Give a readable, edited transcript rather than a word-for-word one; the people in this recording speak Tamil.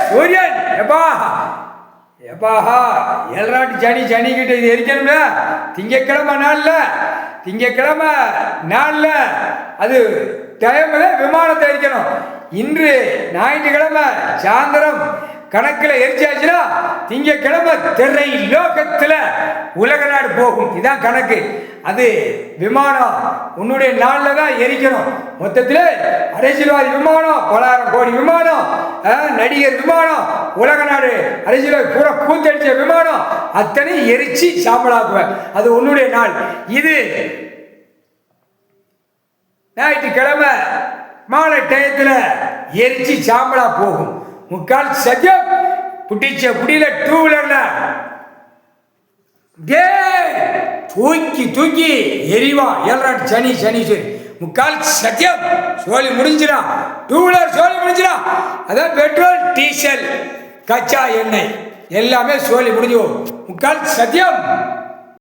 சூரியன் எப்பா எப்பாஹா எல்ராட்டு சனி கிட்ட இது எரிக்கணும்ல. திங்கக்கிழமை நாளில் அது டைமில் விமானத்தை எரிக்கணும். இன்று ஞாயிற்றுக்கிழமை சாயந்தரம் கணக்கில் எரிச்சாச்சுன்னா திங்கக்கிழமை திரை லோகத்தில் உலக நாடு போகும். இதுதான் கணக்கு. அது விமானம் உன்னுடைய நாளில் தான் எரிக்கணும். மொத்தத்தில் அரசியல்வாதி விமானம், 1000 கோடி விமானம், நடிகர் விமானம், உலக நாடு அரசியல்வாதி பூரா கூத்தடிச்ச விமானம் அத்தனை எரிச்சு சாம்பலாக்குவேன். அது உன்னுடைய நாள். இது ஞாயிற்றுக்கிழமை மாலை டயத்தில் எரிச்சு சாம்பலா போகும். முக்கால் சத்தியம் புட்டிச்ச புடியில 2 வீலர்ல தூக்கி எரிவா. ஏழராட்டு சனி முக்கால் சத்தியம் சோழி முடிஞ்சிடா. 2 வீலர் சோழி முடிஞ்சிடா. அதான் பெட்ரோல் டீசல் கச்சா எண்ணெய் எல்லாமே சோழி முடிஞ்சுவோம். முக்கால் சத்தியம்.